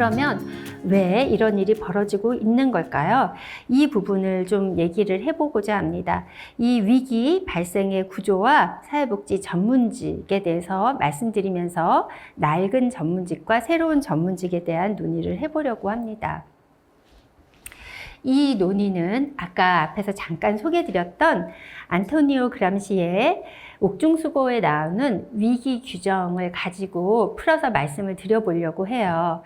그러면 왜 이런 일이 벌어지고 있는 걸까요? 이 부분을 좀 얘기를 해보고자 합니다. 이 위기 발생의 구조와 사회복지 전문직에 대해서 말씀드리면서 낡은 전문직과 새로운 전문직에 대한 논의를 해보려고 합니다. 이 논의는 아까 앞에서 잠깐 소개드렸던 안토니오 그람시의 옥중수고에 나오는 위기 규정을 가지고 풀어서 말씀을 드려보려고 해요.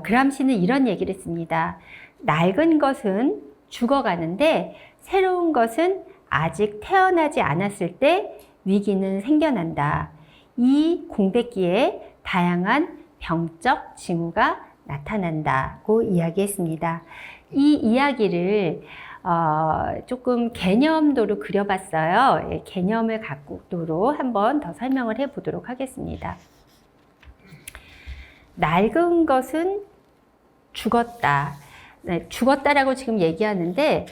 그람시는 이런 얘기를 했습니다. 낡은 것은 죽어가는데 새로운 것은 아직 태어나지 않았을 때 위기는 생겨난다. 이 공백기에 다양한 병적 징후가 나타난다고 이야기했습니다. 이 이야기를 조금 개념도로 그려봤어요. 개념을 갖고도 한번 더 설명을 해보도록 하겠습니다. 낡은 것은 죽었다. 네, 죽었다라고 지금 얘기하는데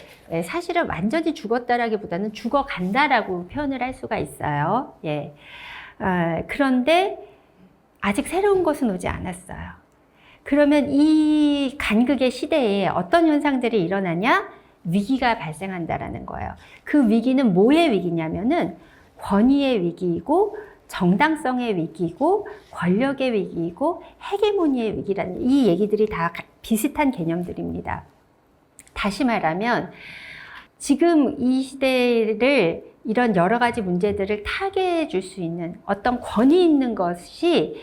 사실은 완전히 죽었다라기보다는 죽어간다라고 표현을 할 수가 있어요. 예. 그런데 아직 새로운 것은 오지 않았어요. 그러면 이 간극의 시대에 어떤 현상들이 일어나냐? 위기가 발생한다라는 거예요. 그 위기는 뭐의 위기냐면은 권위의 위기이고 정당성의 위기이고 권력의 위기이고 헤게모니의 위기라는 이 얘기들이 다 비슷한 개념들입니다. 다시 말하면 지금 이 시대를 이런 여러 가지 문제들을 타개해 줄 수 있는 어떤 권위 있는 것이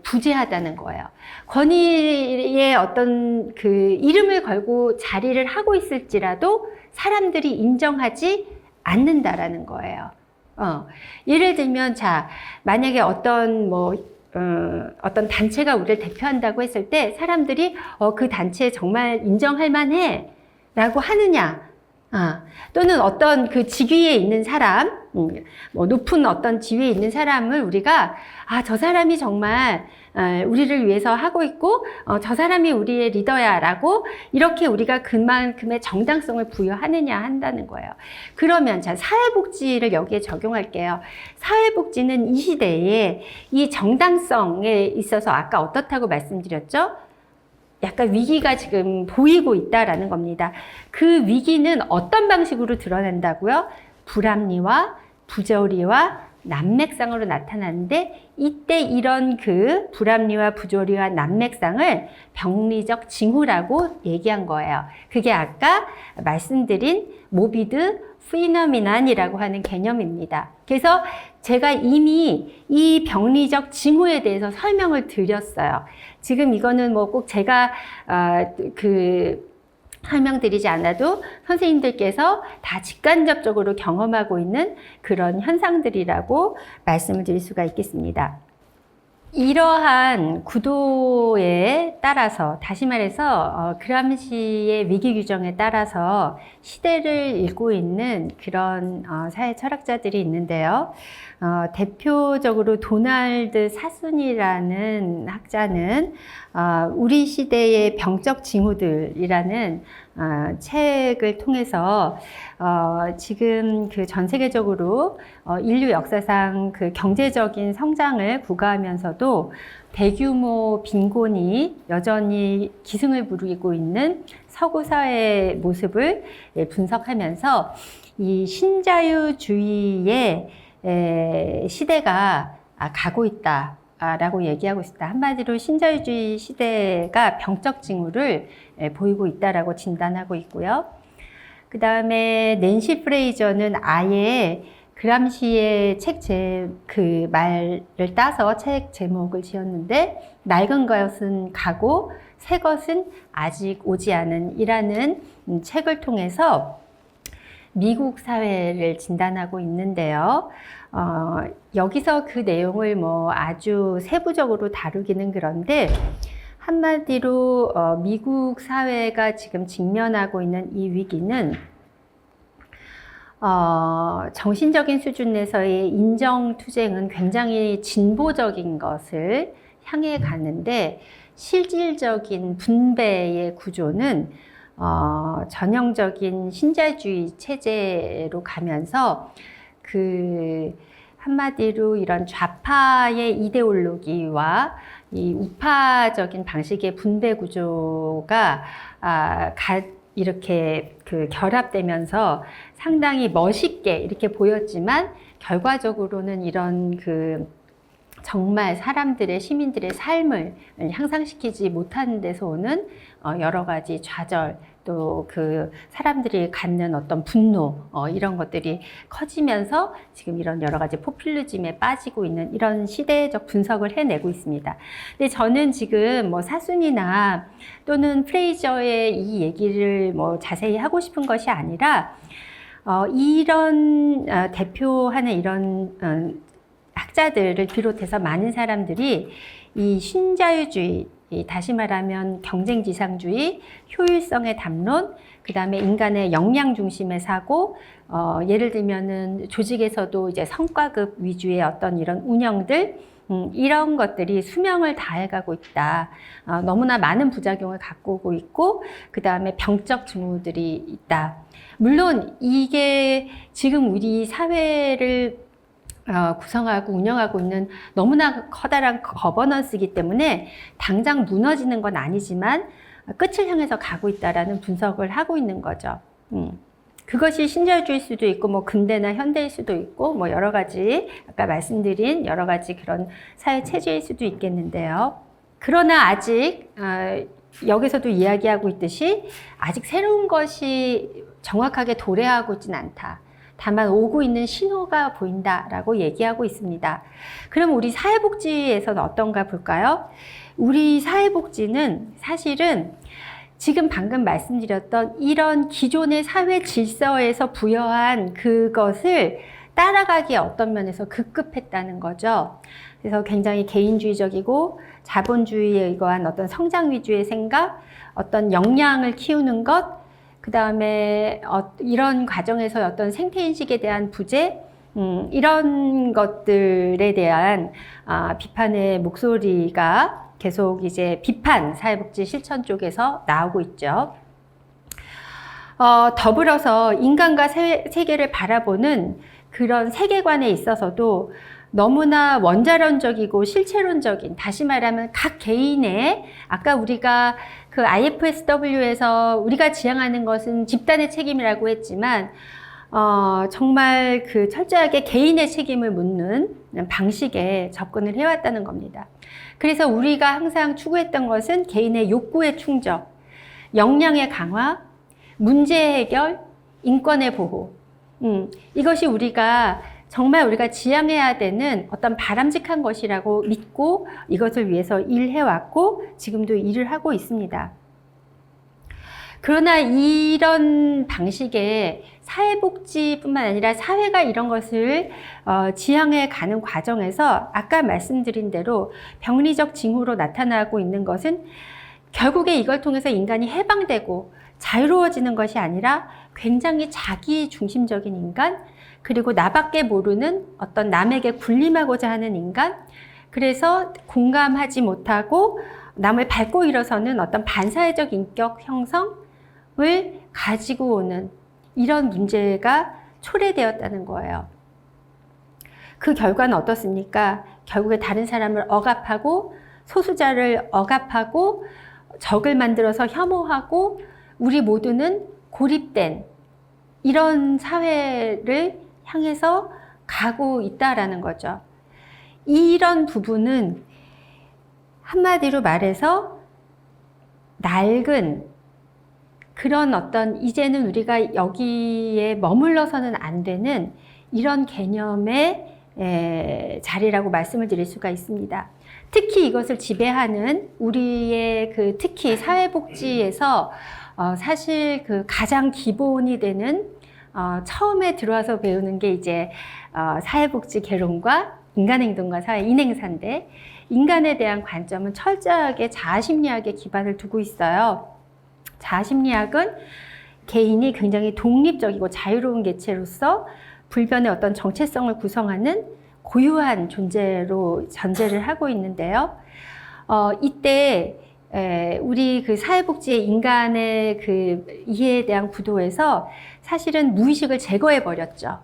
부재하다는 거예요. 권위의 어떤 그 이름을 걸고 자리를 하고 있을지라도 사람들이 인정하지 않는다라는 거예요. 예를 들면, 자, 만약에 어떤 어떤 단체가 우리를 대표한다고 했을 때 사람들이 그 단체 정말 인정할 만해 라고 하느냐, 또는 어떤 그 직위에 있는 사람, 높은 어떤 지위에 있는 사람을 우리가 저 사람이 정말 우리를 위해서 하고 있고 저 사람이 우리의 리더야 라고 이렇게 우리가 그만큼의 정당성을 부여하느냐 한다는 거예요. 그러면 자, 사회복지를 여기에 적용할게요. 사회복지는 이 시대에 이 정당성에 있어서 아까 어떻다고 말씀드렸죠? 약간 위기가 지금 보이고 있다라는 겁니다. 그 위기는 어떤 방식으로 드러난다고요? 불합리와 부조리와 난맥상으로 나타나는데 이때 이런 그 불합리와 부조리와 난맥상을 병리적 징후라고 얘기한 거예요. 그게 아까 말씀드린 모비드 피노미난이라고 하는 개념입니다. 그래서 제가 이미 이 병리적 징후에 대해서 설명을 드렸어요. 지금 이거는 뭐 꼭 제가 설명드리지 않아도 선생님들께서 다 직간접적으로 경험하고 있는 그런 현상들이라고 말씀을 드릴 수가 있겠습니다. 이러한 구도에 따라서, 다시 말해서 그람시의 위기 규정에 따라서 시대를 읽고 있는 그런 사회 철학자들이 있는데요. 대표적으로 도널드 사순이라는 학자는 우리 시대의 병적 징후들이라는 책을 통해서 지금 그 전 세계적으로 인류 역사상 그 경제적인 성장을 구가하면서도 대규모 빈곤이 여전히 기승을 부리고 있는 서구 사회의 모습을 분석하면서 이 신자유주의의 시대가 가고 있다 라고 얘기하고 있다. 한마디로 신자유주의 시대가 병적 징후를 보이고 있다라고 진단하고 있고요. 그 다음에 낸시 프레이저는 아예 그람시의 그 말을 따서 책 제목을 지었는데, 낡은 것은 가고 새 것은 아직 오지 않은 이라는 책을 통해서 미국 사회를 진단하고 있는데요. 여기서 그 내용을 뭐 아주 세부적으로 다루기는 그런데, 한마디로 미국 사회가 지금 직면하고 있는 이 위기는 정신적인 수준에서의 인정투쟁은 굉장히 진보적인 것을 향해 가는데, 실질적인 분배의 구조는 전형적인 신자유주의 체제로 가면서 한마디로 이런 좌파의 이데올로기와 이 우파적인 방식의 분배 구조가 이렇게 결합되면서 상당히 멋있게 이렇게 보였지만 결과적으로는 이런 정말 사람들의 시민들의 삶을 향상시키지 못하는 데서 오는 여러 가지 좌절, 또 사람들이 갖는 어떤 분노, 이런 것들이 커지면서 지금 이런 여러 가지 포퓰리즘에 빠지고 있는 이런 시대적 분석을 해내고 있습니다. 근데 저는 지금 사순이나 또는 프레이저의 이 얘기를 자세히 하고 싶은 것이 아니라 이런 대표하는 이런 학자들을 비롯해서 많은 사람들이 이 신자유주의, 다시 말하면 경쟁지상주의, 효율성의 담론, 그 다음에 인간의 역량 중심의 사고, 예를 들면은 조직에서도 이제 성과급 위주의 어떤 이런 운영들, 이런 것들이 수명을 다해가고 있다. 너무나 많은 부작용을 갖고 오고 있고, 그 다음에 병적 징후들이 있다. 물론 이게 지금 우리 사회를 구성하고 운영하고 있는 너무나 커다란 거버넌스이기 때문에 당장 무너지는 건 아니지만 끝을 향해서 가고 있다라는 분석을 하고 있는 거죠. 그것이 신자유주의일 수도 있고 근대나 현대일 수도 있고 여러 가지 아까 말씀드린 여러 가지 그런 사회 체제일 수도 있겠는데요. 그러나 아직 여기서도 이야기하고 있듯이 아직 새로운 것이 정확하게 도래하고 있진 않다. 다만 오고 있는 신호가 보인다라고 얘기하고 있습니다. 그럼 우리 사회복지에서는 어떤가 볼까요? 우리 사회복지는 사실은 지금 방금 말씀드렸던 이런 기존의 사회 질서에서 부여한 그것을 따라가기에 어떤 면에서 급급했다는 거죠. 그래서 굉장히 개인주의적이고 자본주의에 의거한 어떤 성장 위주의 생각, 어떤 역량을 키우는 것, 그 다음에 이런 과정에서 어떤 생태인식에 대한 부재, 이런 것들에 대한 비판의 목소리가 계속 이제 비판 사회복지 실천 쪽에서 나오고 있죠. 더불어서 인간과 세계를 바라보는 그런 세계관에 있어서도 너무나 원자론적이고 실체론적인, 다시 말하면 각 개인의, 아까 우리가 IFSW에서 우리가 지향하는 것은 집단의 책임이라고 했지만 정말 철저하게 개인의 책임을 묻는 방식에 접근을 해왔다는 겁니다. 그래서 우리가 항상 추구했던 것은 개인의 욕구의 충족, 역량의 강화, 문제 해결, 인권의 보호. 이것이 정말 우리가 지향해야 되는 어떤 바람직한 것이라고 믿고 이것을 위해서 일해왔고 지금도 일을 하고 있습니다. 그러나 이런 방식의 사회복지뿐만 아니라 사회가 이런 것을 지향해 가는 과정에서 아까 말씀드린 대로 병리적 징후로 나타나고 있는 것은 결국에 이걸 통해서 인간이 해방되고 자유로워지는 것이 아니라 굉장히 자기 중심적인 인간, 그리고 나밖에 모르는 어떤 남에게 군림하고자 하는 인간, 그래서 공감하지 못하고 남을 밟고 일어서는 어떤 반사회적 인격 형성을 가지고 오는 이런 문제가 초래되었다는 거예요. 그 결과는 어떻습니까? 결국에 다른 사람을 억압하고 소수자를 억압하고 적을 만들어서 혐오하고 우리 모두는 고립된 이런 사회를 향해서 가고 있다라는 거죠. 이런 부분은 한마디로 말해서 낡은 그런 어떤 이제는 우리가 여기에 머물러서는 안 되는 이런 개념의 자리라고 말씀을 드릴 수가 있습니다. 특히 이것을 지배하는 우리의 특히 사회복지에서 사실 가장 기본이 되는 처음에 들어와서 배우는 게 이제 사회복지 개론과 인간행동과 사회 인행사인데 인간에 대한 관점은 철저하게 자아심리학에 기반을 두고 있어요. 자아심리학은 개인이 굉장히 독립적이고 자유로운 개체로서 불변의 어떤 정체성을 구성하는 고유한 존재로 전제를 하고 있는데요. 이때 우리 사회복지의 인간의 이해에 대한 구도에서 사실은 무의식을 제거해 버렸죠.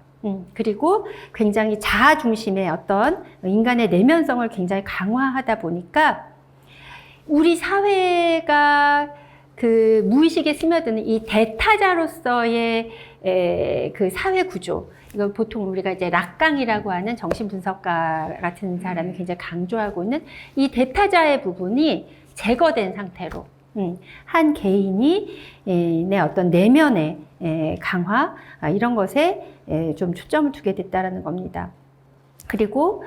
그리고 굉장히 자아 중심의 어떤 인간의 내면성을 굉장히 강화하다 보니까 우리 사회가 그 무의식에 스며드는 이 대타자로서의 그 사회 구조, 이거 보통 우리가 이제 락강이라고 하는 정신분석가 같은 사람이 굉장히 강조하고 있는 이 대타자의 부분이 제거된 상태로 한 개인이 내 어떤 내면의 강화, 이런 것에 좀 초점을 두게 됐다라는 겁니다. 그리고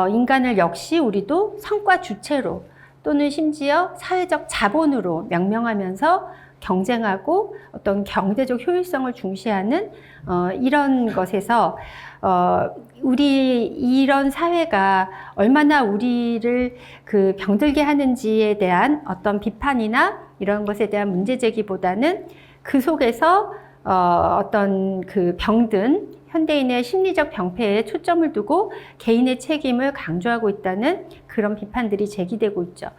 인간을 역시 우리도 성과 주체로 또는 심지어 사회적 자본으로 명명하면서 경쟁하고 어떤 경제적 효율성을 중시하는 이런 것에서 우리 이런 사회가 얼마나 우리를 그 병들게 하는지에 대한 어떤 비판이나 이런 것에 대한 문제 제기보다는 그 속에서 어떤 그 병든 현대인의 심리적 병폐에 초점을 두고 개인의 책임을 강조하고 있다는 그런 비판들이 제기되고 있죠.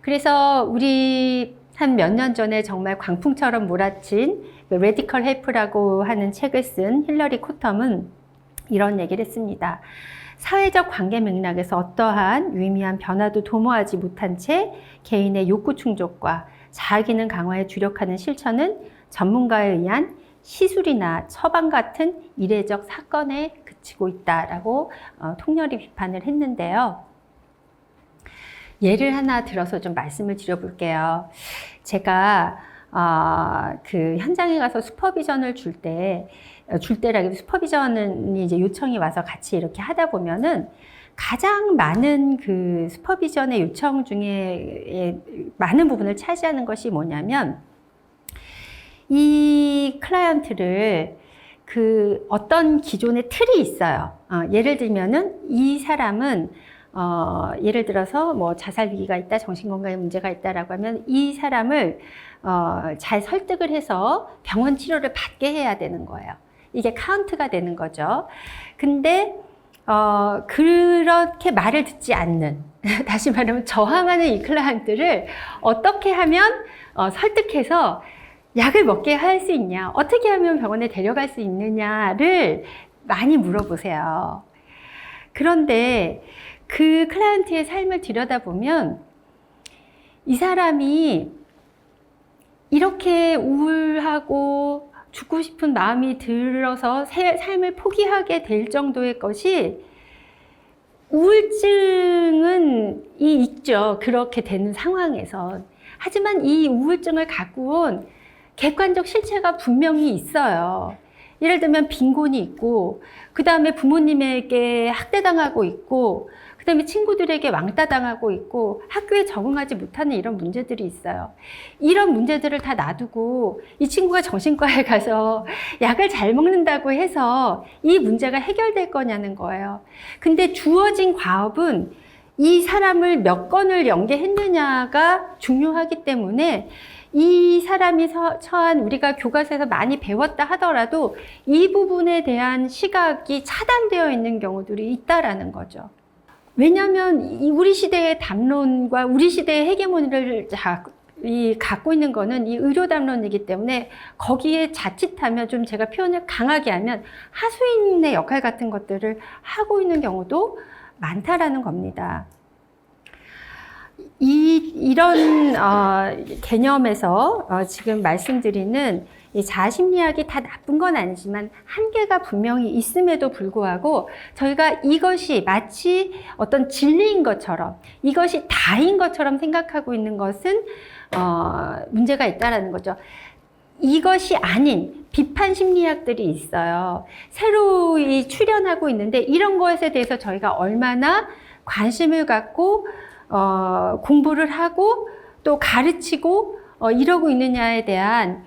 그래서 우리 한 몇 년 전에 정말 광풍처럼 몰아친 레디컬 헬프라고 하는 책을 쓴 힐러리 코텀은 이런 얘기를 했습니다. 사회적 관계 맥락에서 어떠한 유의미한 변화도 도모하지 못한 채 개인의 욕구 충족과 자아기능 강화에 주력하는 실천은 전문가에 의한 시술이나 처방 같은 이례적 사건에 그치고 있다라고 통렬히 비판을 했는데요. 예를 하나 들어서 좀 말씀을 드려볼게요. 제가 그 현장에 가서 슈퍼비전을 줄 때라기보다 슈퍼비전은 이제 요청이 와서 같이 이렇게 하다 보면은 가장 많은 그 슈퍼비전의 요청 중에 많은 부분을 차지하는 것이 뭐냐면 이 클라이언트를 그 어떤 기존의 틀이 있어요. 예를 들면은 이 사람은 예를 들어서 뭐 자살 위기가 있다, 정신건강에 문제가 있다라고 하면 이 사람을 잘 설득을 해서 병원 치료를 받게 해야 되는 거예요. 이게 카운트가 되는 거죠. 근데 그렇게 말을 듣지 않는, 다시 말하면 저항하는 이 클라이언트를 어떻게 하면 설득해서 약을 먹게 할 수 있냐, 어떻게 하면 병원에 데려갈 수 있느냐를 많이 물어보세요. 그런데 그 클라이언트의 삶을 들여다보면 이 사람이 이렇게 우울하고 죽고 싶은 마음이 들어서 삶을 포기하게 될 정도의 것이 우울증은 있죠. 그렇게 되는 상황에서. 하지만 이 우울증을 갖고 온 객관적 실체가 분명히 있어요. 예를 들면 빈곤이 있고, 그 다음에 부모님에게 학대당하고 있고, 그 다음에 친구들에게 왕따당하고 있고, 학교에 적응하지 못하는 이런 문제들이 있어요. 이런 문제들을 다 놔두고 이 친구가 정신과에 가서 약을 잘 먹는다고 해서 이 문제가 해결될 거냐는 거예요. 근데 주어진 과업은 이 사람을 몇 건을 연계했느냐가 중요하기 때문에 이 사람이 처한 우리가 교과서에서 많이 배웠다 하더라도 이 부분에 대한 시각이 차단되어 있는 경우들이 있다라는 거죠. 왜냐하면 우리 시대의 담론과 우리 시대의 헤게모니를 갖고 있는 거는 이 의료 담론이기 때문에 거기에 자칫하면 좀 제가 표현을 강하게 하면 하수인의 역할 같은 것들을 하고 있는 경우도 많다라는 겁니다. 이런 개념에서 지금 말씀드리는 이 자아심리학이 다 나쁜 건 아니지만 한계가 분명히 있음에도 불구하고 저희가 이것이 마치 어떤 진리인 것처럼 이것이 다인 것처럼 생각하고 있는 것은 문제가 있다라는 거죠. 이것이 아닌 비판 심리학들이 있어요. 새로이 출현하고 있는데 이런 것에 대해서 저희가 얼마나 관심을 갖고 공부를 하고 또 가르치고 이러고 있느냐에 대한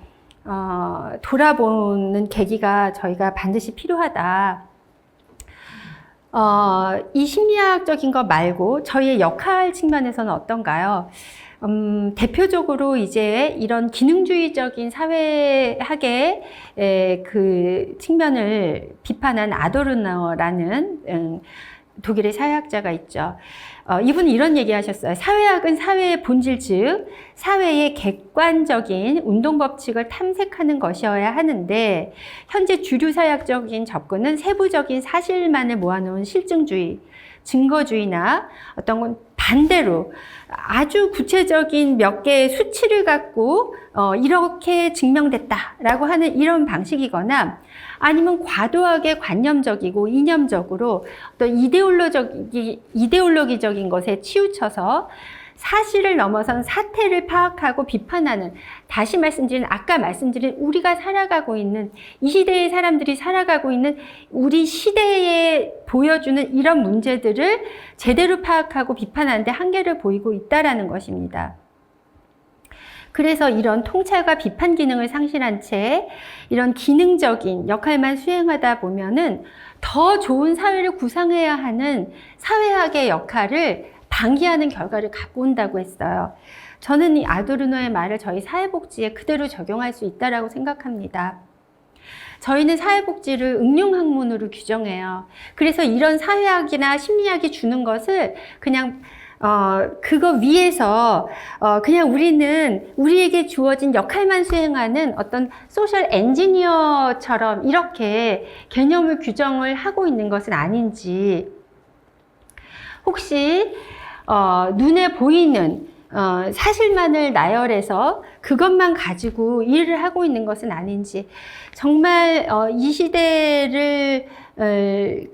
돌아보는 계기가 저희가 반드시 필요하다. 이 심리학적인 것 말고 저희의 역할 측면에서는 어떤가요? 대표적으로 이제 이런 기능주의적인 사회학의 그 측면을 비판한 아도르너라는 독일의 사회학자가 있죠. 이분은 이런 얘기 하셨어요. 사회학은 사회의 본질, 즉 사회의 객관적인 운동 법칙을 탐색하는 것이어야 하는데, 현재 주류 사회학적인 접근은 세부적인 사실만을 모아놓은 실증주의, 증거주의나 어떤 건 반대로 아주 구체적인 몇 개의 수치를 갖고 이렇게 증명됐다라고 하는 이런 방식이거나, 아니면 과도하게 관념적이고 이념적으로 어떤 이데올로기적인 것에 치우쳐서 사실을 넘어선 사태를 파악하고 비판하는, 다시 말씀드린, 아까 말씀드린 우리가 살아가고 있는, 이 시대의 사람들이 살아가고 있는 우리 시대에 보여주는 이런 문제들을 제대로 파악하고 비판하는데 한계를 보이고 있다라는 것입니다. 그래서 이런 통찰과 비판 기능을 상실한 채 이런 기능적인 역할만 수행하다 보면은 더 좋은 사회를 구상해야 하는 사회학의 역할을 방기하는 결과를 갖고 온다고 했어요. 저는 이 아도르노의 말을 저희 사회복지에 그대로 적용할 수 있다고 생각합니다. 저희는 사회복지를 응용학문으로 규정해요. 그래서 이런 사회학이나 심리학이 주는 것을 그냥 그거 위에서 그냥 우리는 우리에게 주어진 역할만 수행하는 어떤 소셜 엔지니어처럼 이렇게 개념을 규정을 하고 있는 것은 아닌지, 혹시 눈에 보이는 사실만을 나열해서 그것만 가지고 일을 하고 있는 것은 아닌지, 정말 이 시대를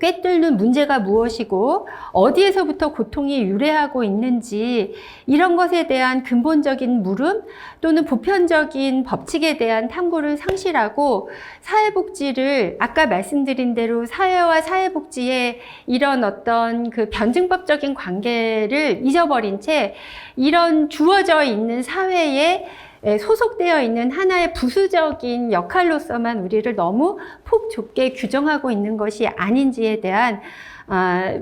꿰뚫는 문제가 무엇이고 어디에서부터 고통이 유래하고 있는지, 이런 것에 대한 근본적인 물음 또는 보편적인 법칙에 대한 탐구를 상실하고 사회복지를 아까 말씀드린 대로 사회와 사회복지의 이런 어떤 그 변증법적인 관계를 잊어버린 채 이런 주어져 있는 사회에 소속되어 있는 하나의 부수적인 역할로서만 우리를 너무 폭 좁게 규정하고 있는 것이 아닌지에 대한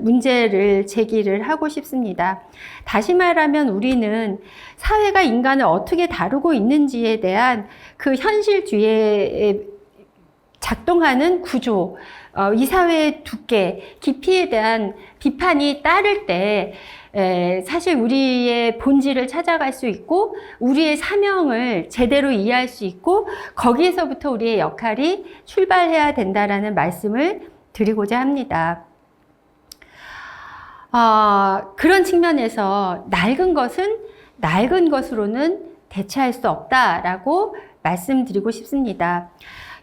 문제를 제기를 하고 싶습니다. 다시 말하면 우리는 사회가 인간을 어떻게 다루고 있는지에 대한 그 현실 뒤에 작동하는 구조, 이 사회의 두께, 깊이에 대한 비판이 따를 때 사실 우리의 본질을 찾아갈 수 있고 우리의 사명을 제대로 이해할 수 있고 거기에서부터 우리의 역할이 출발해야 된다라는 말씀을 드리고자 합니다. 그런 측면에서 낡은 것은 낡은 것으로는 대체할 수 없다라고 말씀드리고 싶습니다.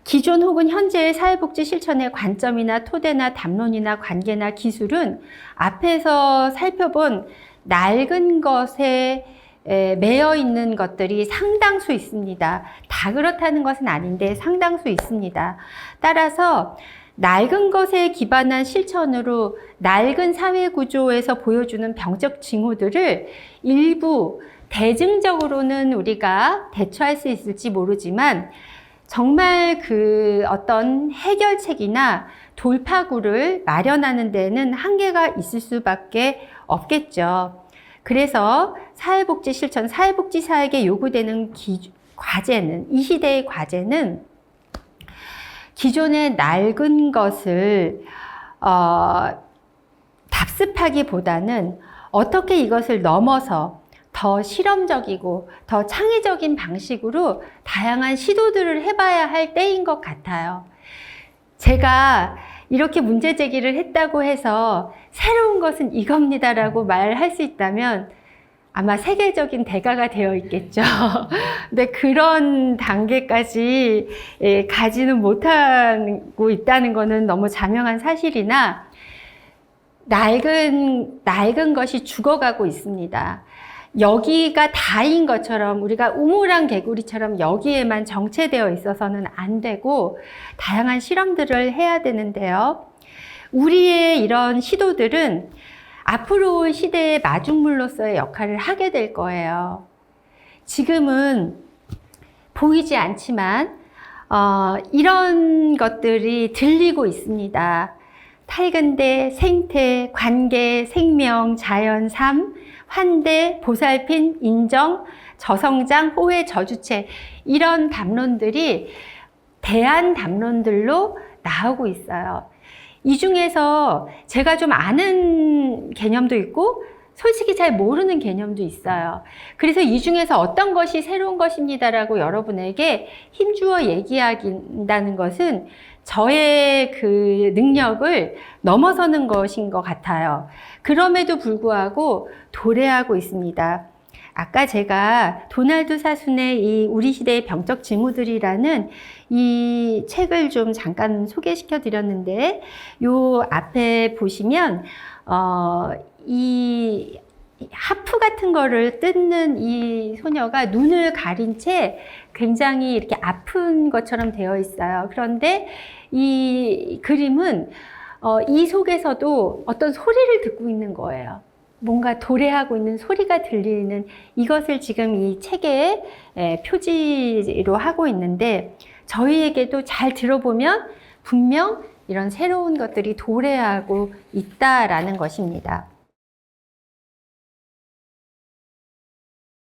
기존 혹은 현재의 사회복지 실천의 관점이나 토대나 담론이나 관계나 기술은 앞에서 살펴본 낡은 것에 매여 있는 것들이 상당수 있습니다. 다 그렇다는 것은 아닌데 상당수 있습니다. 따라서 낡은 것에 기반한 실천으로 낡은 사회 구조에서 보여주는 병적 징후들을 일부 대증적으로는 우리가 대처할 수 있을지 모르지만 정말 그 어떤 해결책이나 돌파구를 마련하는 데는 한계가 있을 수밖에 없겠죠. 그래서 사회복지 실천, 사회복지 사에게 요구되는 과제는, 이 시대의 과제는 기존의 낡은 것을 답습하기보다는 어떻게 이것을 넘어서 더 실험적이고 더 창의적인 방식으로 다양한 시도들을 해봐야 할 때인 것 같아요. 제가 이렇게 문제 제기를 했다고 해서 새로운 것은 이겁니다라고 말할 수 있다면 아마 세계적인 대가가 되어 있겠죠. 근데 그런 단계까지 가지는 못하고 있다는 것은 너무 자명한 사실이나 낡은 것이 죽어가고 있습니다. 여기가 다인 것처럼 우리가 우물안 개구리처럼 여기에만 정체되어 있어서는 안 되고 다양한 실험들을 해야 되는데요. 우리의 이런 시도들은 앞으로 올 시대의 마중물로서의 역할을 하게 될 거예요. 지금은 보이지 않지만 이런 것들이 들리고 있습니다. 탈근대, 생태, 관계, 생명, 자연, 삶, 환대, 보살핌, 인정, 저성장, 호혜, 저주체, 이런 담론들이 대안 담론들로 나오고 있어요. 이 중에서 제가 좀 아는 개념도 있고 솔직히 잘 모르는 개념도 있어요. 그래서 이 중에서 어떤 것이 새로운 것입니다라고 여러분에게 힘주어 얘기한다는 것은 저의 그 능력을 넘어서는 것인 것 같아요. 그럼에도 불구하고 도래하고 있습니다. 아까 제가 도널드 사순의 이 우리 시대의 병적 징후들이라는 이 책을 좀 잠깐 소개시켜 드렸는데, 요 앞에 보시면 이 하프 같은 거를 뜯는 이 소녀가 눈을 가린 채 굉장히 이렇게 아픈 것처럼 되어 있어요. 그런데 이 그림은 이 속에서도 어떤 소리를 듣고 있는 거예요. 뭔가 도래하고 있는 소리가 들리는 이것을 지금 이 책에 표지로 하고 있는데, 저희에게도 잘 들어보면 분명 이런 새로운 것들이 도래하고 있다라는 것입니다.